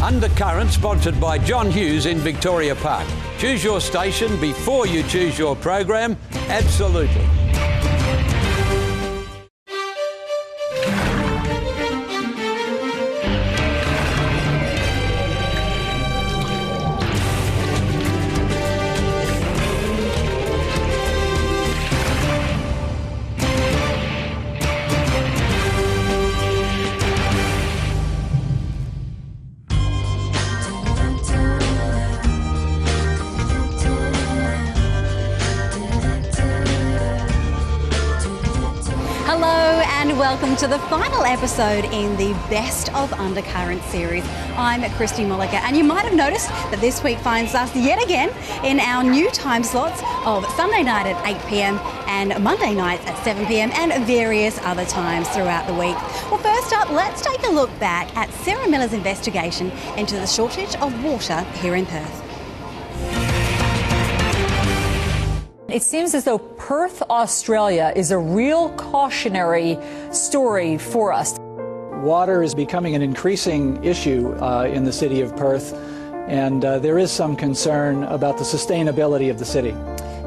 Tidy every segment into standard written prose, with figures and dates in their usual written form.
Undercurrent, sponsored by John Hughes in Victoria Park. Choose your station before you choose your program. Absolutely. Welcome to the final episode in the Best of Undercurrent series. I'm Christy Mulliker, and you might have noticed that this week finds us yet again in our new time slots of Sunday night at 8 p.m. and Monday nights at 7 p.m. and various other times throughout the week. Well, first up, let's take a look back at Sarah Miller's investigation into the shortage of water here in Perth. It seems as though Perth, Australia is a real cautionary story for us. Water is becoming an increasing issue in the city of Perth, and there is some concern about the sustainability of the city.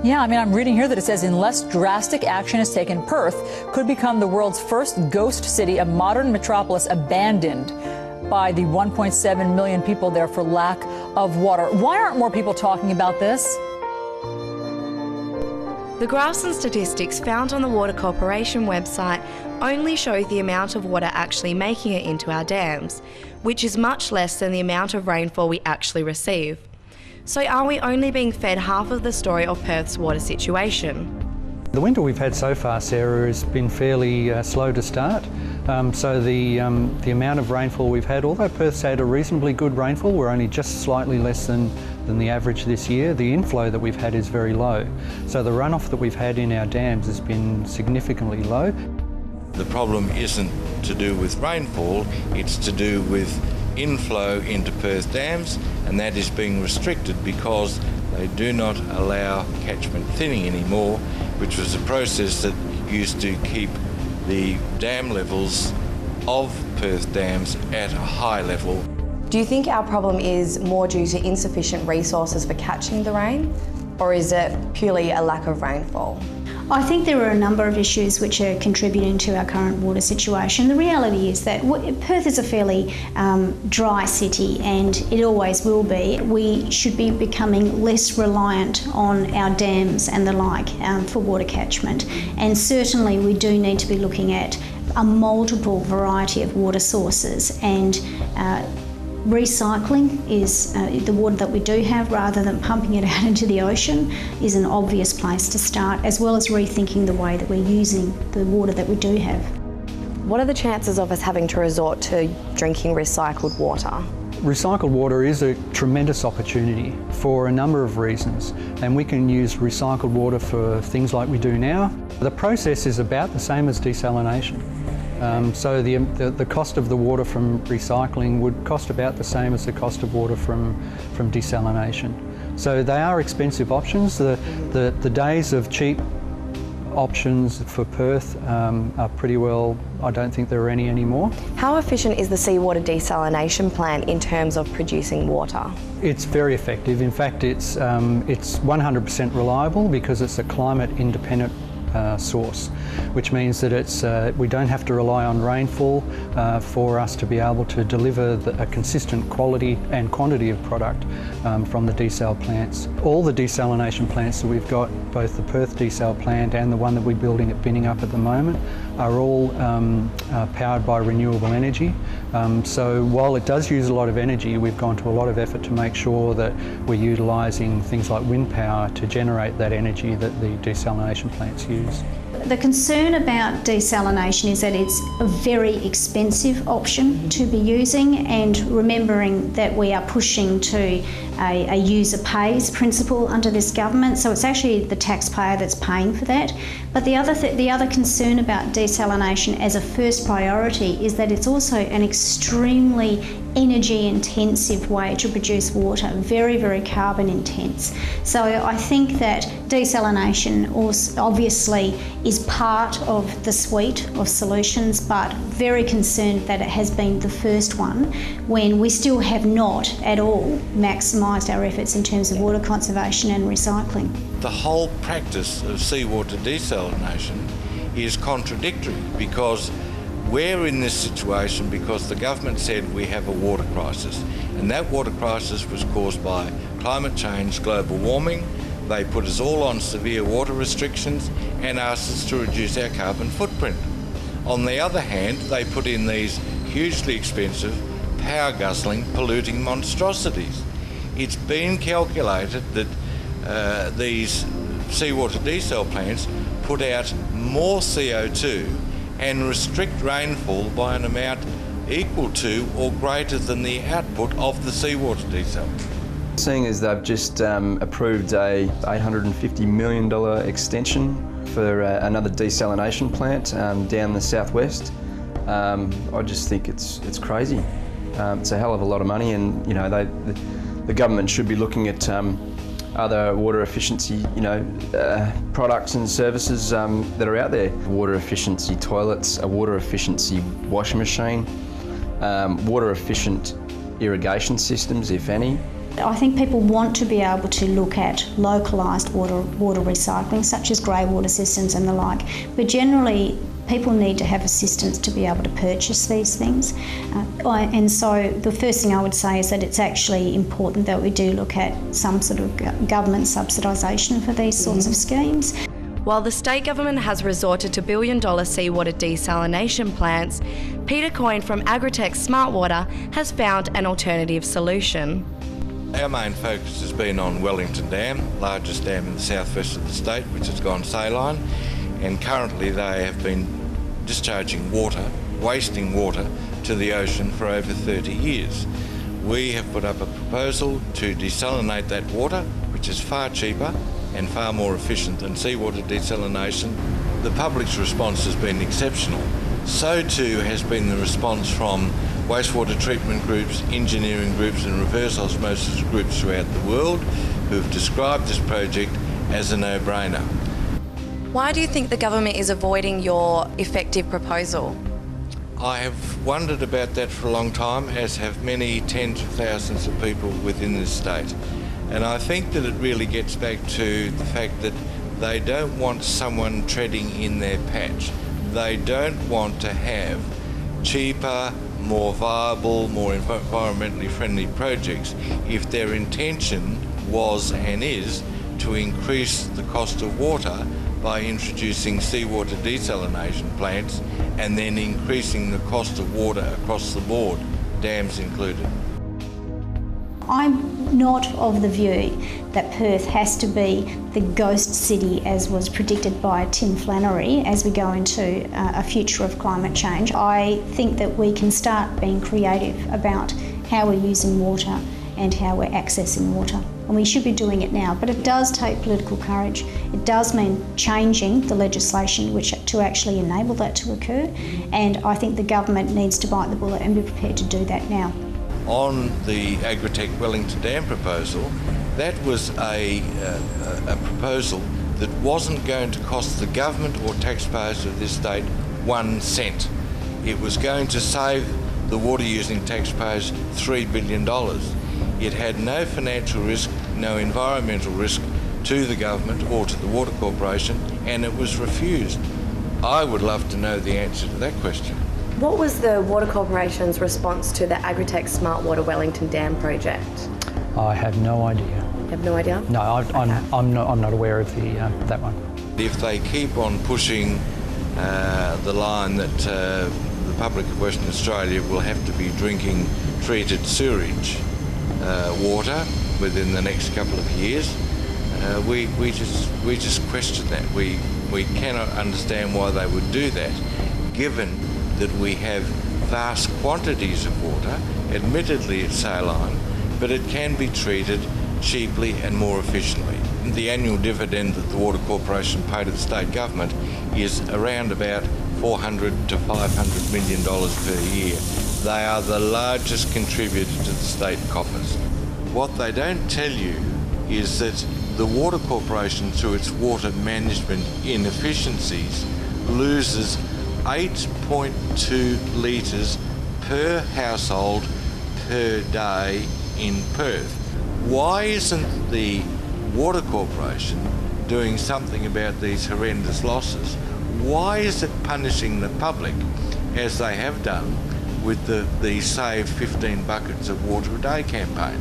Yeah, I mean, I'm reading here that it says unless drastic action is taken, Perth could become the world's first ghost city, a modern metropolis abandoned by the 1.7 million people there for lack of water. Why aren't more people talking about this? The graphs and statistics found on the Water Corporation website only show the amount of water actually making it into our dams, which is much less than the amount of rainfall we actually receive. So are we only being fed half of the story of Perth's water situation? The winter we've had so far, Sarah, has been fairly slow to start. So the amount of rainfall we've had, although Perth's had a reasonably good rainfall, we're only just slightly less than the average this year. The inflow that we've had is very low. So the runoff that we've had in our dams has been significantly low. The problem isn't to do with rainfall, it's to do with inflow into Perth dams, and that is being restricted because they do not allow catchment thinning anymore, which was a process that used to keep the dam levels of Perth dams at a high level. Do you think our problem is more due to insufficient resources for catching the rain, or is it purely a lack of rainfall? I think there are a number of issues which are contributing to our current water situation. The reality is that Perth is a fairly dry city, and it always will be. We should be becoming less reliant on our dams and the like for water catchment, and certainly we do need to be looking at a multiple variety of water sources, and recycling is the water that we do have, rather than pumping it out into the ocean, is an obvious place to start, as well as rethinking the way that we're using the water that we do have. What are the chances of us having to resort to drinking recycled water? Recycled water is a tremendous opportunity for a number of reasons, and we can use recycled water for things like we do now. The process is about the same as desalination. So the cost of the water from recycling would cost about the same as the cost of water from desalination. So they are expensive options. The days of cheap options for Perth are pretty well, I don't think there are any anymore. How efficient is the seawater desalination plant in terms of producing water? It's very effective. In fact, it's 100% reliable because it's a climate independent source, which means that we don't have to rely on rainfall for us to be able to deliver a consistent quality and quantity of product from the desal plants. All the desalination plants that we've got, both the Perth desal plant and the one that we're building at Binningup at the moment, are all powered by renewable energy. So while it does use a lot of energy, we've gone to a lot of effort to make sure that we're utilising things like wind power to generate that energy that the desalination plants use. The concern about desalination is that it's a very expensive option to be using, and remembering that we are pushing to a user pays principle under this government, so it's actually the taxpayer that's paying for that. But the other concern about desalination as a first priority is that it's also an extremely energy intensive way to produce water, very, very carbon intense. So I think that desalination obviously is part of the suite of solutions, but very concerned that it has been the first one when we still have not at all maximised our efforts in terms of water conservation and recycling. The whole practice of seawater desalination is contradictory because we're in this situation because the government said we have a water crisis, and that water crisis was caused by climate change, global warming. They put us all on severe water restrictions and asked us to reduce our carbon footprint. On the other hand, they put in these hugely expensive, power-guzzling, polluting monstrosities. It's been calculated that these seawater desal plants put out more CO2 and restrict rainfall by an amount equal to or greater than the output of the seawater desal. Seeing as they've just approved a $850 million extension for another desalination plant down the southwest, I just think it's crazy. It's a hell of a lot of money, and the government should be looking at other water efficiency, products and services that are out there. Water efficiency toilets, a water efficiency washing machine, water efficient irrigation systems, if any. I think people want to be able to look at localised water recycling, such as grey water systems and the like, but generally people need to have assistance to be able to purchase these things. And so the first thing I would say is that it's actually important that we do look at some sort of government subsidisation for these sorts of schemes. While the state government has resorted to billion-dollar seawater desalination plants, Peter Coyne from Agritech Smartwater has found an alternative solution. Our main focus has been on Wellington Dam, largest dam in the southwest of the state, which has gone saline, and currently they have been discharging water, wasting water, to the ocean for over 30 years. We have put up a proposal to desalinate that water, which is far cheaper and far more efficient than seawater desalination. The public's response has been exceptional. So too has been the response from wastewater treatment groups, engineering groups and reverse osmosis groups throughout the world who've described this project as a no-brainer. Why do you think the government is avoiding your effective proposal? I have wondered about that for a long time, as have many tens of thousands of people within this state. And I think that it really gets back to the fact that they don't want someone treading in their patch. They don't want to have cheaper, more viable, more environmentally friendly projects if their intention was and is to increase the cost of water by introducing seawater desalination plants and then increasing the cost of water across the board, dams included. I'm not of the view that Perth has to be the ghost city as was predicted by Tim Flannery as we go into a future of climate change. I think that we can start being creative about how we're using water and how we're accessing water. And we should be doing it now, but it does take political courage. It does mean changing the legislation to actually enable that to occur, and I think the government needs to bite the bullet and be prepared to do that now. On the Agritech Wellington Dam proposal, that was a proposal that wasn't going to cost the government or taxpayers of this state 1 cent. It was going to save the water-using taxpayers $3 billion. It had no financial risk, no environmental risk to the government or to the Water Corporation, and it was refused. I would love to know the answer to that question. What was the Water Corporation's response to the Agritech Smartwater Wellington Dam project? I have no idea. You have no idea? No, I'm not aware of that one. If they keep on pushing the line that the public of Western Australia will have to be drinking treated sewerage water within the next couple of years, we just question that. We cannot understand why they would do that, given that we have vast quantities of water. Admittedly it's saline, but it can be treated cheaply and more efficiently. The annual dividend that the Water Corporation pay to the state government is around about $400 to $500 million per year. They are the largest contributor to the state coffers. What they don't tell you is that the Water Corporation, through its water management inefficiencies, loses 8.2 litres per household per day in Perth. Why isn't the Water Corporation doing something about these horrendous losses? Why is it punishing the public, as they have done with the Save 15 Buckets of Water a Day campaign?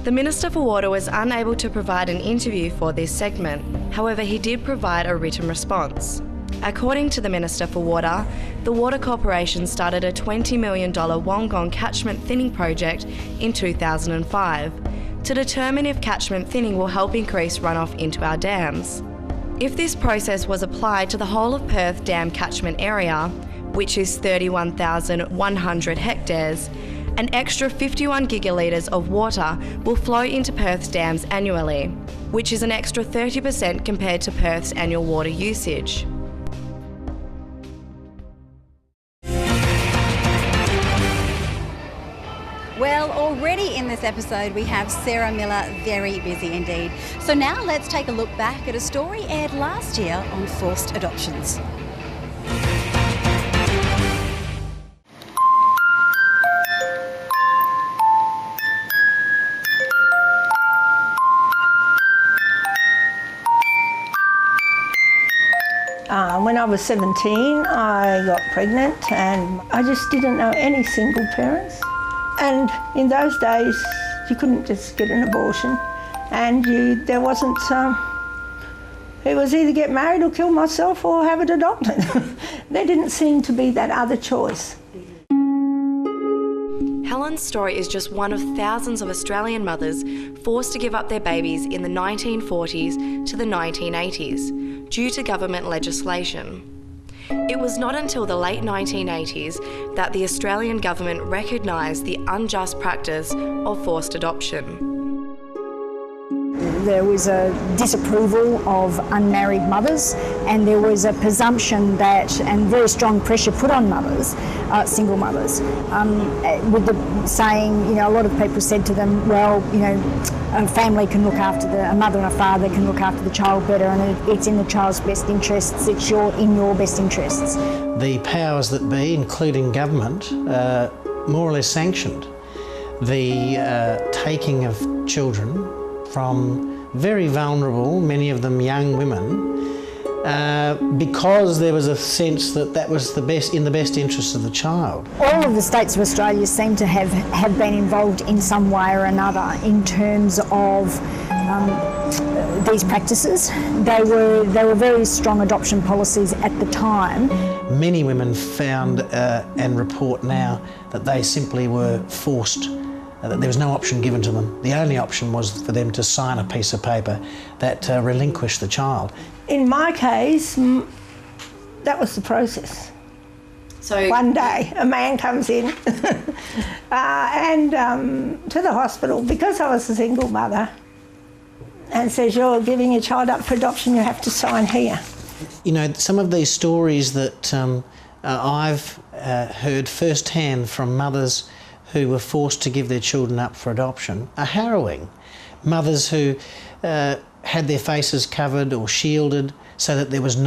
The Minister for Water was unable to provide an interview for this segment. However, he did provide a written response. According to the Minister for Water, the Water Corporation started a $20 million Wollongong catchment thinning project in 2005 to determine if catchment thinning will help increase runoff into our dams. If this process was applied to the whole of Perth dam catchment area, which is 31,100 hectares, an extra 51 gigalitres of water will flow into Perth's dams annually, which is an extra 30% compared to Perth's annual water usage. Well, already in this episode we have Sarah Miller very busy indeed. So now let's take a look back at a story aired last year on forced adoptions. When I was 17, I got pregnant and I just didn't know any single parents. And in those days, you couldn't just get an abortion, and there wasn't, it was either get married or kill myself or have it adopted. There didn't seem to be that other choice. Helen's story is just one of thousands of Australian mothers forced to give up their babies in the 1940s to the 1980s due to government legislation. It was not until the late 1980s that the Australian government recognised the unjust practice of forced adoption. There was a disapproval of unmarried mothers, and there was a presumption that, and very strong pressure put on mothers, single mothers, with the saying, a lot of people said to them, well, a family can look after a mother and a father can look after the child better, and it's in the child's best interests, it's in your best interests. The powers that be, including government, more or less sanctioned the taking of children from very vulnerable, many of them young women, because there was a sense that that was in the best interest of the child. All of the states of Australia seem to have been involved in some way or another in terms of these practices. They were very strong adoption policies at the time. Many women found and report now that they simply were forced, that there was no option given to them. The only option was for them to sign a piece of paper that relinquished the child. In my case, that was the process. So one day a man comes in and to the hospital, because I was a single mother, and says, you're giving your child up for adoption, you have to sign here. Some of these stories that I've heard firsthand from mothers who were forced to give their children up for adoption are harrowing. Mothers who had their faces covered or shielded so that there was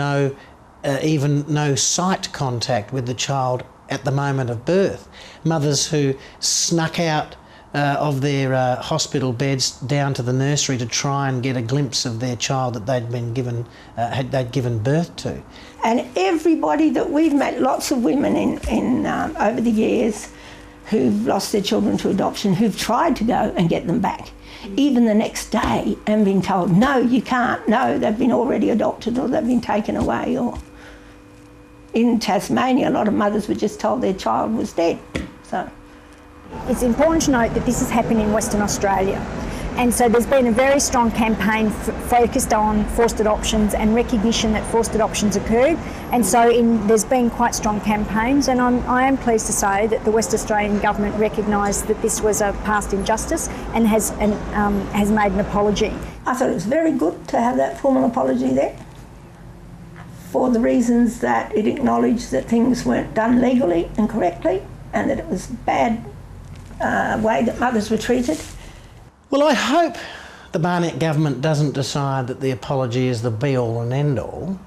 even no sight contact with the child at the moment of birth. Mothers who snuck out of their hospital beds down to the nursery to try and get a glimpse of their child that they'd been given, they'd given birth to. And everybody that we've met, lots of women in over the years who've lost their children to adoption, who've tried to go and get them back, even the next day, and been told, no, you can't, no, they've been already adopted or they've been taken away. Or in Tasmania, a lot of mothers were just told their child was dead. So it's important to note that this has happened in Western Australia. And so there's been a very strong campaign focused on forced adoptions and recognition that forced adoptions occurred. And so there's been quite strong campaigns, and I am pleased to say that the West Australian government recognised that this was a past injustice and has made an apology. I thought it was very good to have that formal apology there for the reasons that it acknowledged that things weren't done legally and correctly, and that it was a bad way that mothers were treated. Well, I hope the Barnett government doesn't decide that the apology is the be-all and end-all,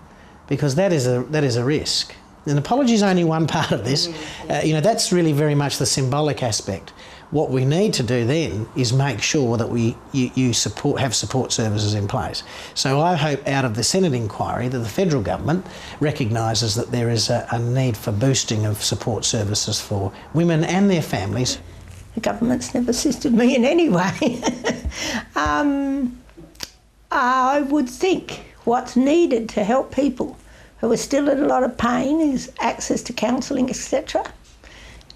because that is a risk. An apology is only one part of this. That's really very much the symbolic aspect. What we need to do then is make sure that you have support services in place. So I hope out of the Senate inquiry that the federal government recognises that there is a need for boosting of support services for women and their families. The government's never assisted me in any way. I would think what's needed to help people who are still in a lot of pain is access to counselling, etc.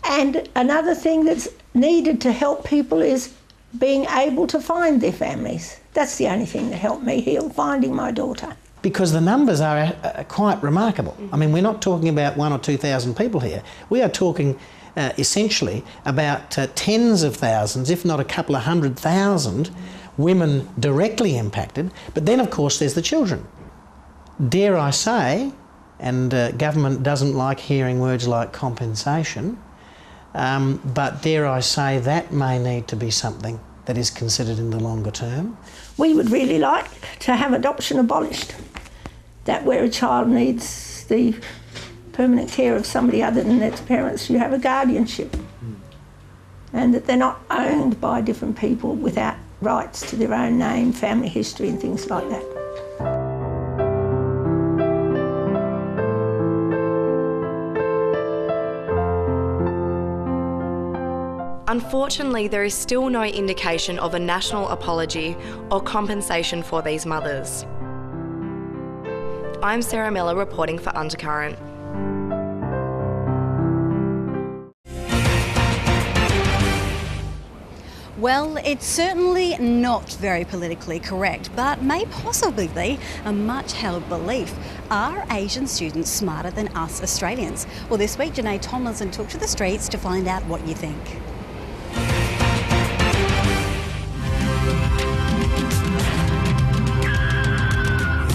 And another thing that's needed to help people is being able to find their families. That's the only thing that helped me heal, finding my daughter. Because the numbers are quite remarkable. I mean, we're not talking about 1,000 or 2,000 people here. We are talking essentially about tens of thousands, if not a couple of 100,000 women directly impacted. But then, of course, there's the children. Dare I say, and government doesn't like hearing words like compensation, but dare I say that may need to be something that is considered in the longer term. We would really like to have adoption abolished, that where a child needs the permanent care of somebody other than its parents, you have a guardianship, and that they're not owned by different people without rights to their own name, family history and things like that. Unfortunately, there is still no indication of a national apology or compensation for these mothers. I'm Sarah Miller reporting for Undercurrent. Well, it's certainly not very politically correct, but may possibly be a much-held belief. Are Asian students smarter than us Australians? Well, this week, Janae Tomlinson took to the streets to find out what you think.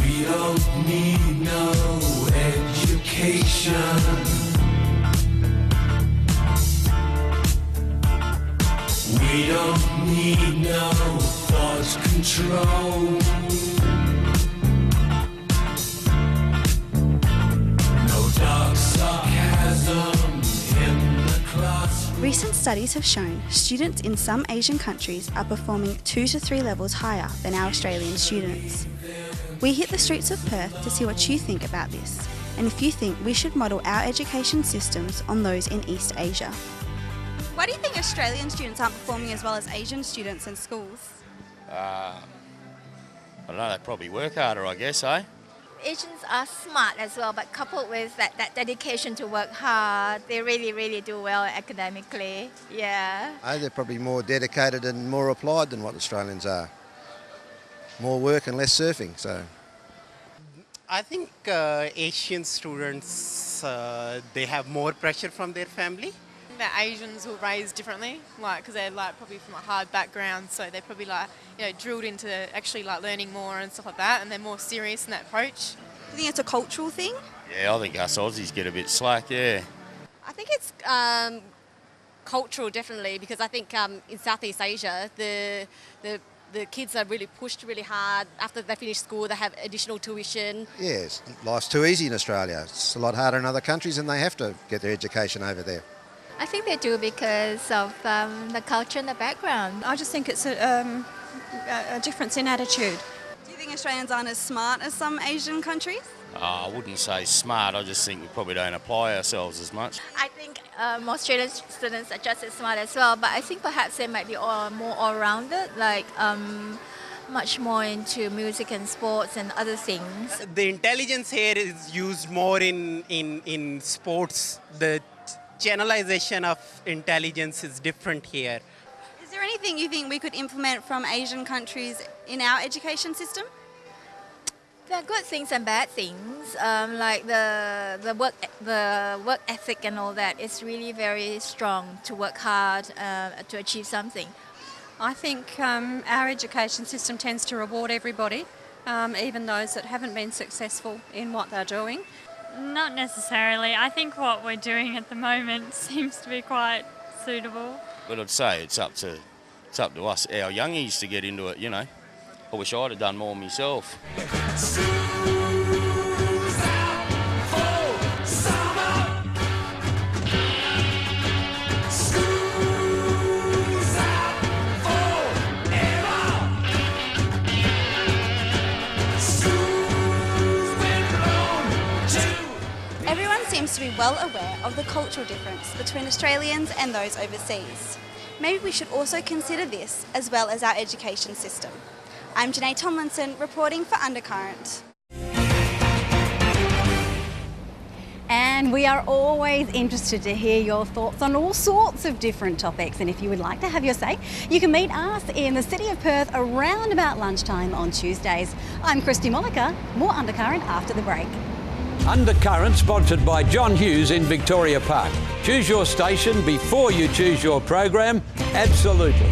We don't need no education. We don't need no thought control. No dark sarcasm in the classroom. Recent studies have shown students in some Asian countries are performing 2 to 3 levels higher than our Australian students. We hit the streets of Perth to see what you think about this, and if you think we should model our education systems on those in East Asia. Why do you think Australian students aren't performing as well as Asian students in schools? I don't know, they probably work harder, I guess, eh? Asians are smart as well, but coupled with that dedication to work hard, they really do well academically, yeah. They're probably more dedicated and more applied than what Australians are. More work and less surfing, so. I think Asian students, they have more pressure from their family. That Asians were raised differently, because they're probably from a hard background, so they're probably drilled into actually learning more and stuff like that, and they're more serious in that approach. Do you think it's a cultural thing? Yeah, I think us Aussies get a bit slack, yeah. I think it's cultural, definitely, because I think in Southeast Asia, the kids are really pushed really hard. After they finish school, they have additional tuition. Yes, life's too easy in Australia. It's a lot harder in other countries, and they have to get their education over there. I think they do because of the culture and the background. I just think it's a difference in attitude. Do you think Australians aren't as smart as some Asian countries? I wouldn't say smart, I just think we probably don't apply ourselves as much. I think most Australian students are just as smart as well, but I think perhaps they might be more all-rounded, much more into music and sports and other things. The intelligence here is used more in sports. The generalization of intelligence is different here. Is there anything you think we could implement from Asian countries in our education system? There are good things and bad things, like the work ethic and all that. It's really very strong to work hard to achieve something. I think our education system tends to reward everybody even those that haven't been successful in what they're doing? Not necessarily. I think what we're doing at the moment seems to be quite suitable. But I'd say it's up to us, our youngies, to get into it, you know. I wish I'd have done more myself. Everyone seems to be well aware of the cultural difference between Australians and those overseas. Maybe we should also consider this as well as our education system. I'm Janae Tomlinson reporting for Undercurrent. And we are always interested to hear your thoughts on all sorts of different topics. And if you would like to have your say, you can meet us in the city of Perth around about lunchtime on Tuesdays. I'm Christy Mollica. More Undercurrent after the break. Undercurrent, sponsored by John Hughes in Victoria Park. Choose your station before you choose your program. Absolutely.